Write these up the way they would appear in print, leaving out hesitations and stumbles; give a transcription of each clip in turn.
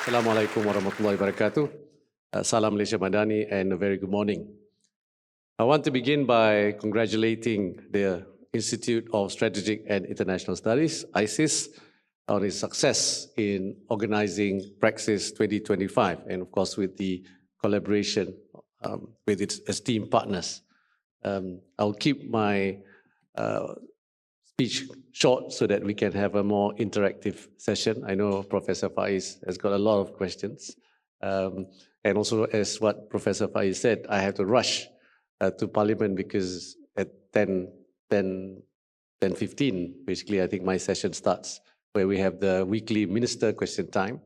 Assalamualaikum warahmatullahi wabarakatuh. Salam Malaysia Madani and a very good morning. I want to begin by congratulating the Institute of Strategic and International Studies, ISIS, on its success in organizing PRAXIS 2025 and of course with the collaboration with its esteemed partners. I'll keep my speech short so that we can have a more interactive session. I know Professor Faiz has got a lot of questions. And also, as what Professor Faiz said, I have to rush to Parliament because at 10:15, basically, I think my session starts, where we have the weekly minister question time.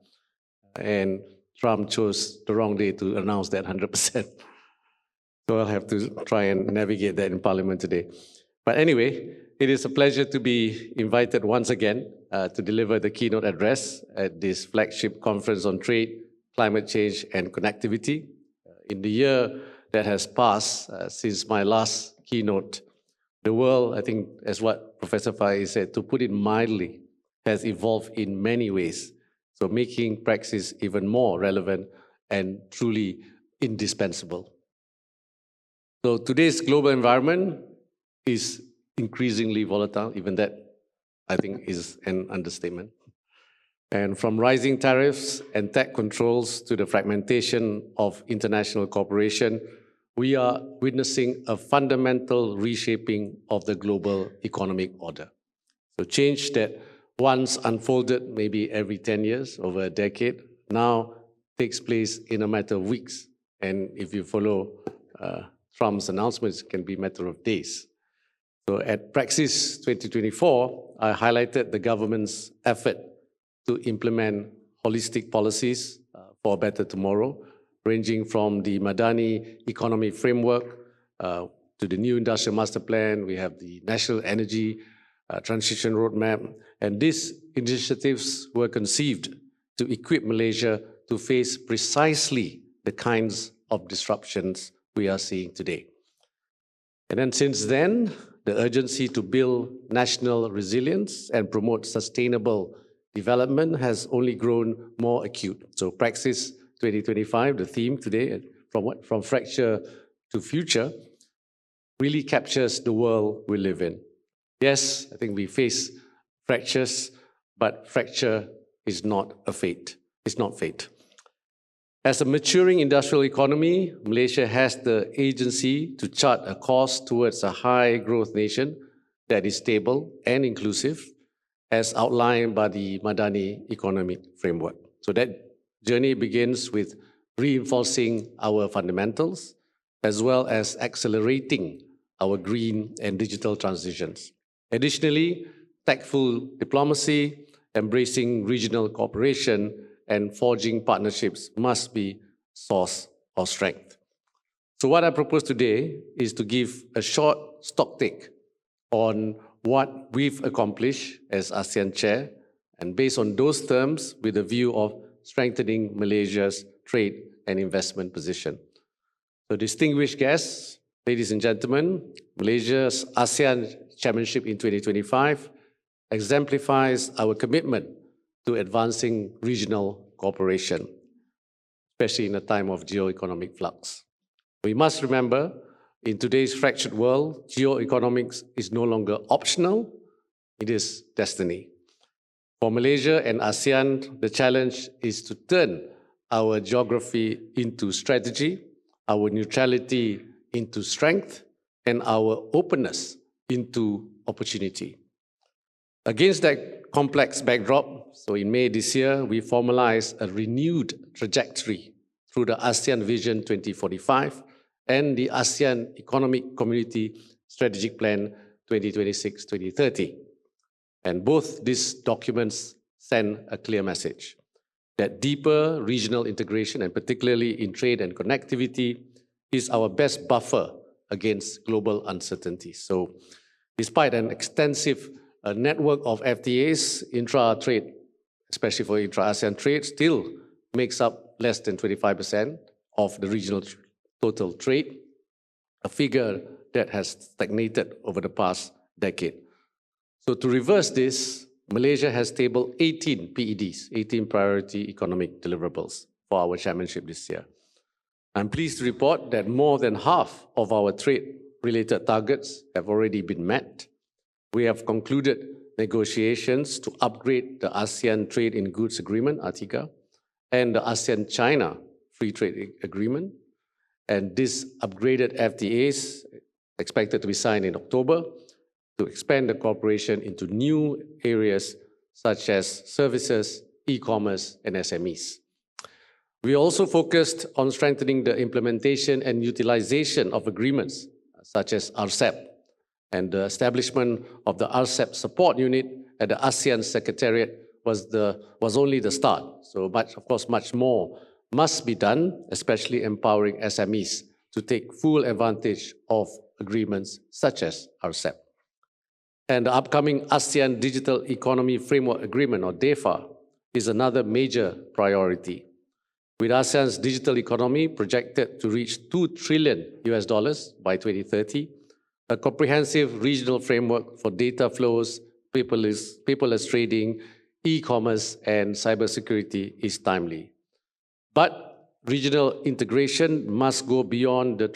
And Trump chose the wrong day to announce that 100%. So I'll have to try and navigate that in Parliament today. But anyway, it is a pleasure to be invited once again to deliver the keynote address at this flagship conference on trade, climate change, and connectivity. In the year that has passed since my last keynote, the world, I think, as what Professor Faiz said, to put it mildly, has evolved in many ways. So making PRAXIS even more relevant and truly indispensable. So today's global environment is increasingly volatile. Even that, I think, is an understatement. And from rising tariffs and tech controls to the fragmentation of international cooperation, we are witnessing a fundamental reshaping of the global economic order. So change that once unfolded maybe every 10 years, over a decade, now takes place in a matter of weeks. And if you follow Trump's announcements, it can be a matter of days. So at PRAXIS 2024, I highlighted the government's effort to implement holistic policies for a better tomorrow, ranging from the Madani Economy Framework to the new Industrial Master Plan. We have the National Energy Transition Roadmap. And these initiatives were conceived to equip Malaysia to face precisely the kinds of disruptions we are seeing today. And then since then, the urgency to build national resilience and promote sustainable development has only grown more acute. So PRAXIS 2025, the theme today, from fracture to future, really captures the world we live in. Yes, I think we face fractures, but fracture is not a fate. It's not fate. As a maturing industrial economy, Malaysia has the agency to chart a course towards a high-growth nation that is stable and inclusive, as outlined by the Madani Economic Framework. So that journey begins with reinforcing our fundamentals, as well as accelerating our green and digital transitions. Additionally, tactful diplomacy, embracing regional cooperation, and forging partnerships must be source of strength. So what I propose today is to give a short stocktake on what we've accomplished as ASEAN Chair, and based on those terms, with a view of strengthening Malaysia's trade and investment position. So distinguished guests, ladies and gentlemen, Malaysia's ASEAN Chairmanship in 2025 exemplifies our commitment to advancing regional cooperation, especially in a time of geo-economic flux. We must remember, in today's fractured world, geo-economics is no longer optional, it is destiny. For Malaysia and ASEAN, the challenge is to turn our geography into strategy, our neutrality into strength, and our openness into opportunity. Against that complex backdrop, so in May this year, we formalized a renewed trajectory through the ASEAN Vision 2045 and the ASEAN Economic Community Strategic Plan 2026-2030. And both these documents send a clear message that deeper regional integration, and particularly in trade and connectivity, is our best buffer against global uncertainty. So despite an extensive network of FTAs, intra-trade, especially for intra-ASEAN trade, still makes up less than 25% of the regional total trade, a figure that has stagnated over the past decade. So to reverse this, Malaysia has tabled 18 PEDs, 18 Priority Economic Deliverables, for our chairmanship this year. I'm pleased to report that more than half of our trade-related targets have already been met. We have concluded negotiations to upgrade the ASEAN Trade in Goods Agreement, ATIGA, and the ASEAN-China Free Trade Agreement. And these upgraded FTAs expected to be signed in October to expand the cooperation into new areas such as services, e-commerce, and SMEs. We also focused on strengthening the implementation and utilization of agreements such as RCEP, and the establishment of the RCEP support unit at the ASEAN Secretariat was only the start. So much more must be done, especially empowering SMEs to take full advantage of agreements such as RCEP. And the upcoming ASEAN Digital Economy Framework Agreement, or DEFA, is another major priority. With ASEAN's digital economy projected to reach $2 trillion by 2030, a comprehensive regional framework for data flows, paperless trading, e-commerce, and cybersecurity is timely. But regional integration must go beyond the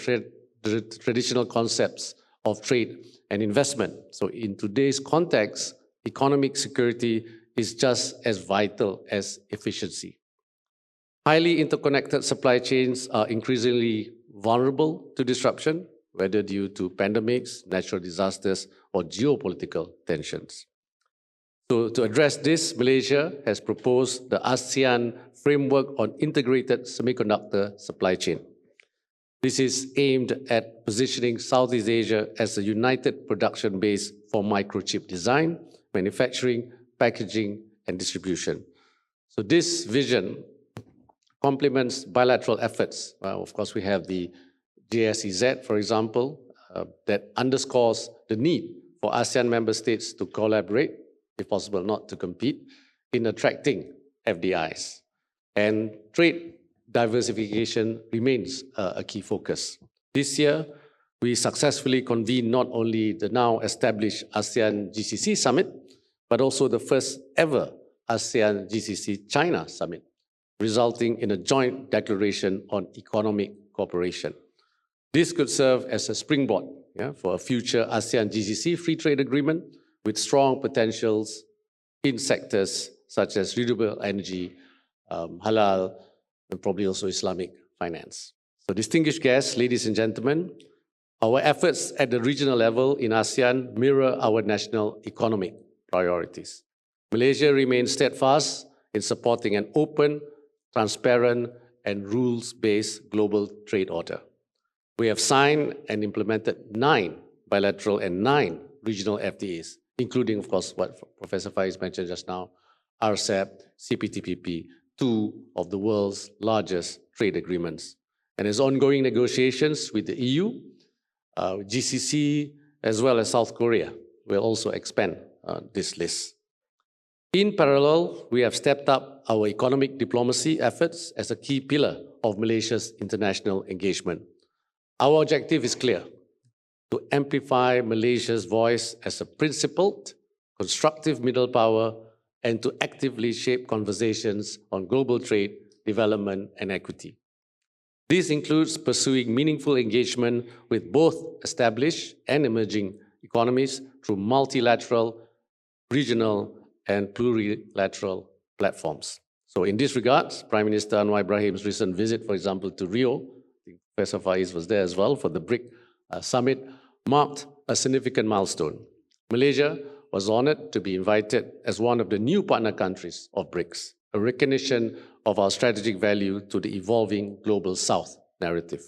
traditional concepts of trade and investment. So in today's context, economic security is just as vital as efficiency. Highly interconnected supply chains are increasingly vulnerable to disruption, whether due to pandemics, natural disasters, or geopolitical tensions. So to address this, Malaysia has proposed the ASEAN Framework on Integrated Semiconductor Supply Chain. This is aimed at positioning Southeast Asia as a united production base for microchip design, manufacturing, packaging, and distribution. So this vision complements bilateral efforts. Of course, we have the JSEZ, for example, that underscores the need for ASEAN member states to collaborate, if possible not to compete, in attracting FDIs. And trade diversification remains a key focus. This year, we successfully convened not only the now established ASEAN GCC Summit, but also the first ever ASEAN GCC China Summit, resulting in a joint declaration on economic cooperation. This could serve as a springboard for a future ASEAN GCC free trade agreement with strong potentials in sectors such as renewable energy, halal, and probably also Islamic finance. So distinguished guests, ladies and gentlemen, our efforts at the regional level in ASEAN mirror our national economic priorities. Malaysia remains steadfast in supporting an open, transparent, and rules-based global trade order. We have signed and implemented 9 bilateral and 9 regional FTAs, including, of course, what Professor Faiz mentioned just now, RCEP, CPTPP, 2 of the world's largest trade agreements. And as ongoing negotiations with the EU, GCC, as well as South Korea, will also expand this list. In parallel, we have stepped up our economic diplomacy efforts as a key pillar of Malaysia's international engagement. Our objective is clear: to amplify Malaysia's voice as a principled, constructive middle power, and to actively shape conversations on global trade, development, and equity. This includes pursuing meaningful engagement with both established and emerging economies through multilateral, regional, and plurilateral platforms. So in this regard, Prime Minister Anwar Ibrahim's recent visit, for example, to Rio, Professor Faiz was there as well for the BRIC summit, marked a significant milestone. Malaysia was honored to be invited as one of the new partner countries of BRICS, a recognition of our strategic value to the evolving Global South narrative.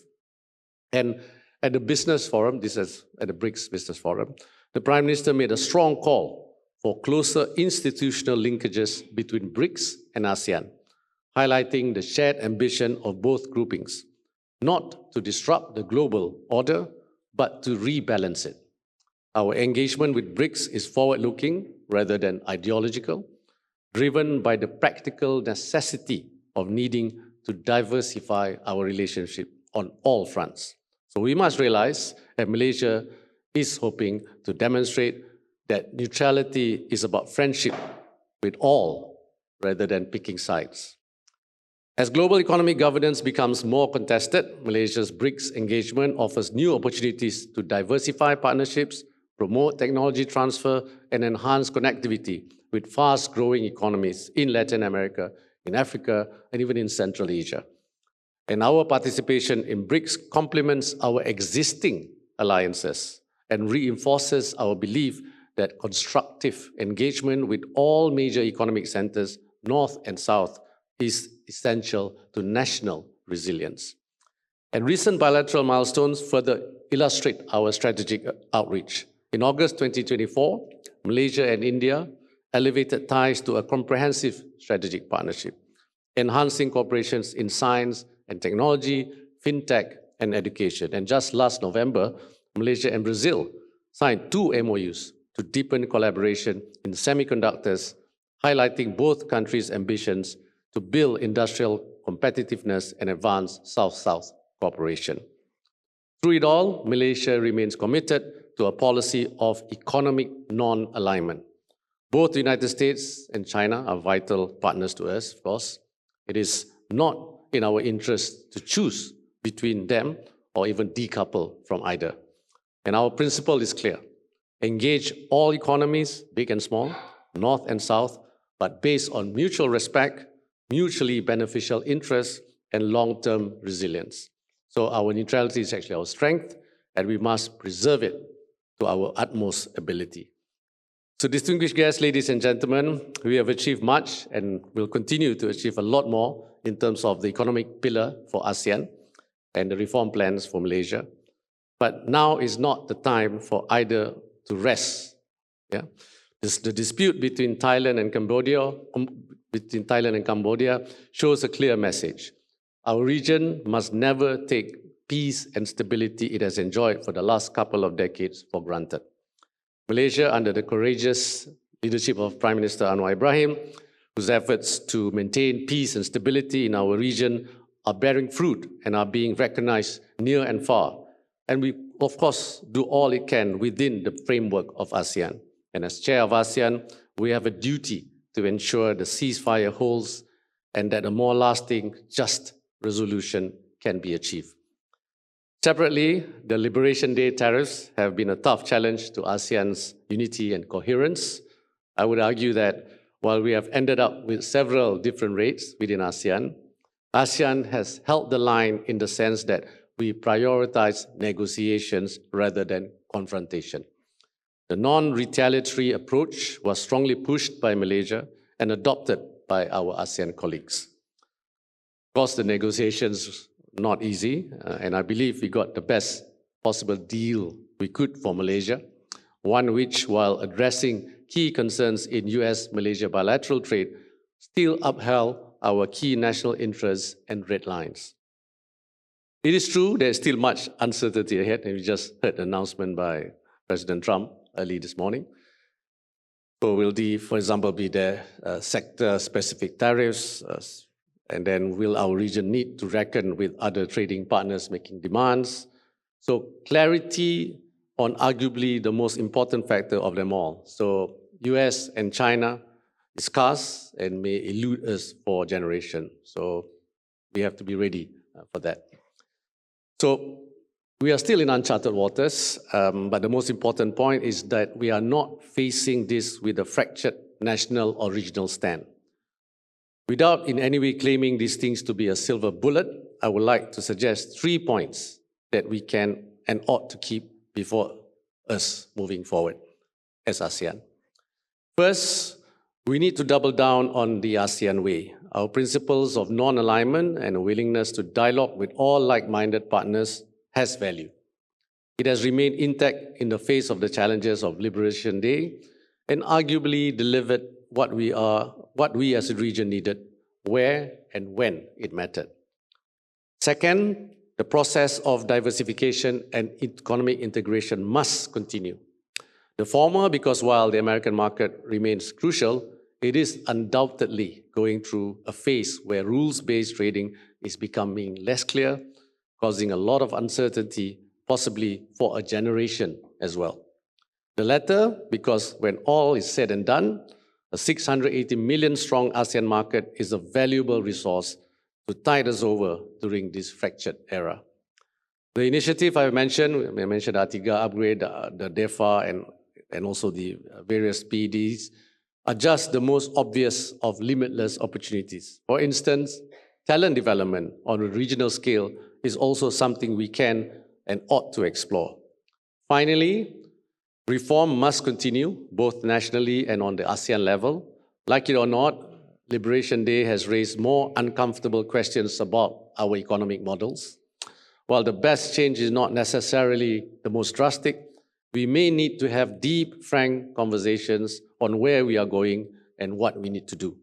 And at the business forum, this is at the BRICS Business Forum, the Prime Minister made a strong call for closer institutional linkages between BRICS and ASEAN, highlighting the shared ambition of both groupings, not to disrupt the global order, but to rebalance it. Our engagement with BRICS is forward-looking rather than ideological, driven by the practical necessity of needing to diversify our relationship on all fronts. So we must realize that Malaysia is hoping to demonstrate that neutrality is about friendship with all rather than picking sides. As global economic governance becomes more contested, Malaysia's BRICS engagement offers new opportunities to diversify partnerships, promote technology transfer, and enhance connectivity with fast-growing economies in Latin America, in Africa, and even in Central Asia. And our participation in BRICS complements our existing alliances and reinforces our belief that constructive engagement with all major economic centers, North and South, is essential to national resilience. And recent bilateral milestones further illustrate our strategic outreach. In August 2024, Malaysia and India elevated ties to a comprehensive strategic partnership, enhancing cooperations in science and technology, fintech, and education. And just last November, Malaysia and Brazil signed 2 MOUs to deepen collaboration in semiconductors, highlighting both countries' ambitions to build industrial competitiveness and advance South-South cooperation. Through it all, Malaysia remains committed to a policy of economic non-alignment. Both the United States and China are vital partners to us, of course. It is not in our interest to choose between them or even decouple from either. And our principle is clear. Engage all economies, big and small, North and South, but based on mutual respect, mutually beneficial interests, and long-term resilience. So our neutrality is actually our strength, and we must preserve it to our utmost ability. So distinguished guests, ladies and gentlemen, we have achieved much and will continue to achieve a lot more in terms of the economic pillar for ASEAN and the reform plans for Malaysia. But now is not the time for either to rest. Yeah? The dispute between Thailand and Cambodia shows a clear message. Our region must never take peace and stability it has enjoyed for the last couple of decades for granted. Malaysia, under the courageous leadership of Prime Minister Anwar Ibrahim, whose efforts to maintain peace and stability in our region are bearing fruit and are being recognized near and far. And we, of course, do all it can within the framework of ASEAN. And as chair of ASEAN, we have a duty to ensure the ceasefire holds and that a more lasting, just resolution can be achieved. Separately, the Liberation Day tariffs have been a tough challenge to ASEAN's unity and coherence. I would argue that while we have ended up with several different rates within ASEAN, ASEAN has held the line in the sense that we prioritize negotiations rather than confrontation. The non-retaliatory approach was strongly pushed by Malaysia and adopted by our ASEAN colleagues. Of course, the negotiations not easy, and I believe we got the best possible deal we could for Malaysia, one which, while addressing key concerns in US-Malaysia bilateral trade, still upheld our key national interests and red lines. It is true there's still much uncertainty ahead, and we just heard an announcement by President Trump early this morning. So will the, for example, be there sector-specific tariffs, and then will our region need to reckon with other trading partners making demands? So clarity on arguably the most important factor of them all. So US and China is scarce and may elude us for a generation. So we have to be ready for that. So we are still in uncharted waters, but the most important point is that we are not facing this with a fractured national or regional stand. Without in any way claiming these things to be a silver bullet, I would like to suggest 3 points that we can and ought to keep before us moving forward as ASEAN. First, we need to double down on the ASEAN way. Our principles of non-alignment and a willingness to dialogue with all like-minded partners has value. It has remained intact in the face of the challenges of Liberation Day and arguably delivered what we as a region needed, where and when it mattered. Second, the process of diversification and economic integration must continue. The former, because while the American market remains crucial, it is undoubtedly going through a phase where rules-based trading is becoming less clear, causing a lot of uncertainty, possibly for a generation as well. The latter, because when all is said and done, A 680 million strong ASEAN market is a valuable resource to tide us over during this fractured era. The initiative I mentioned R3 upgrade, the DEFA, and also the various PEDs, are just the most obvious of limitless opportunities. For instance, talent development on a regional scale is also something we can and ought to explore. Finally, reform must continue, both nationally and on the ASEAN level. Like it or not, Liberation Day has raised more uncomfortable questions about our economic models. While the best change is not necessarily the most drastic, we may need to have deep, frank conversations on where we are going and what we need to do.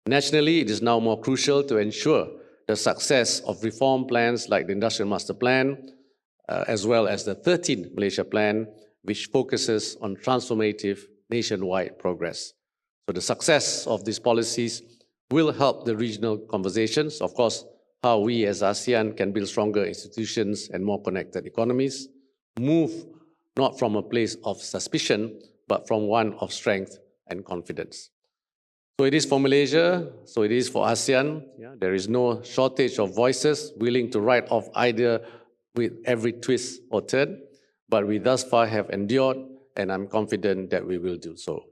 Nationally, it is now more crucial to ensure the success of reform plans like the Industrial Master Plan, as well as the 13th Malaysia Plan, which focuses on transformative nationwide progress. So the success of these policies will help the regional conversations, of course, how we as ASEAN can build stronger institutions and more connected economies, move not from a place of suspicion, but from one of strength and confidence. So it is for Malaysia, so it is for ASEAN. There is no shortage of voices willing to write off either with every twist or turn, but we thus far have endured, and I'm confident that we will do so.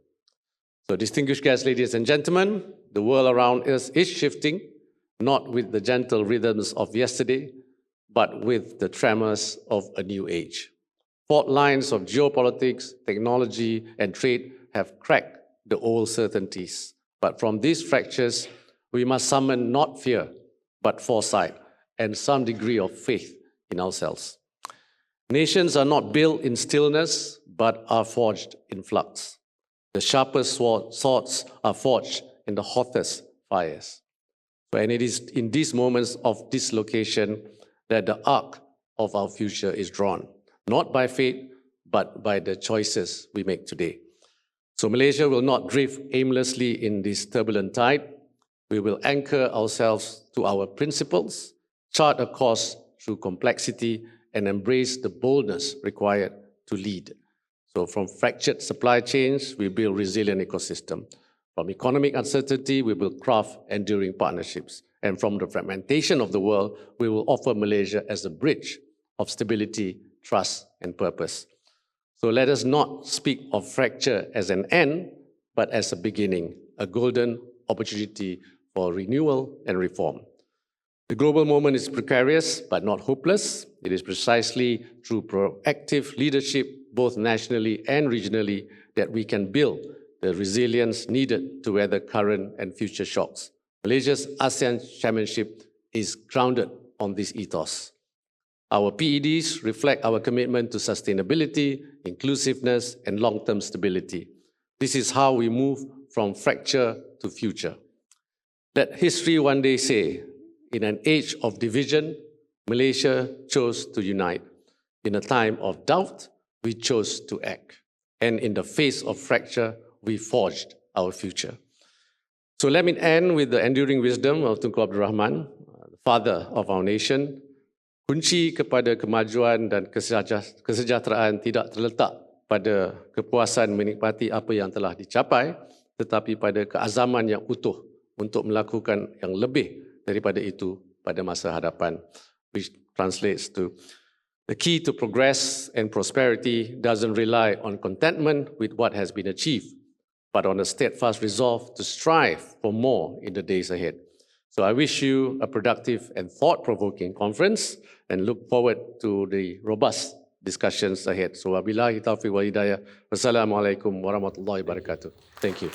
So distinguished guests, ladies and gentlemen, the world around us is shifting, not with the gentle rhythms of yesterday, but with the tremors of a new age. Fault lines of geopolitics, technology, and trade have cracked the old certainties. But from these fractures, we must summon not fear, but foresight and some degree of faith in ourselves. Nations are not built in stillness, but are forged in flux. The sharpest swords are forged in the hottest fires. And it is in these moments of dislocation that the arc of our future is drawn, not by fate, but by the choices we make today. So Malaysia will not drift aimlessly in this turbulent tide. We will anchor ourselves to our principles, chart a course through complexity, and embrace the boldness required to lead. So from fractured supply chains, we build resilient ecosystem. From economic uncertainty, we will craft enduring partnerships. And from the fragmentation of the world, we will offer Malaysia as a bridge of stability, trust, and purpose. So let us not speak of fracture as an end, but as a beginning, a golden opportunity for renewal and reform. The global moment is precarious, but not hopeless. It is precisely through proactive leadership, both nationally and regionally, that we can build the resilience needed to weather current and future shocks. Malaysia's ASEAN chairmanship is grounded on this ethos. Our PEDs reflect our commitment to sustainability, inclusiveness, and long-term stability. This is how we move from fracture to future. Let history one day say, in an age of division, Malaysia chose to unite. In a time of doubt, we chose to act. And in the face of fracture, we forged our future. So let me end with the enduring wisdom of Tengku Abdul Rahman, the father of our nation. Kunci kepada kemajuan dan kesejahteraan tidak terletak pada kepuasan menikmati apa yang telah dicapai, tetapi pada keazaman yang utuh untuk melakukan yang lebih daripada itu pada masa hadapan, which translates to the key to progress and prosperity doesn't rely on contentment with what has been achieved, but on a steadfast resolve to strive for more in the days ahead. So I wish you a productive and thought-provoking conference and look forward to the robust discussions ahead. So wabillahi taufiq wal hidayah. Wassalamualaikum warahmatullahi wabarakatuh. Thank you.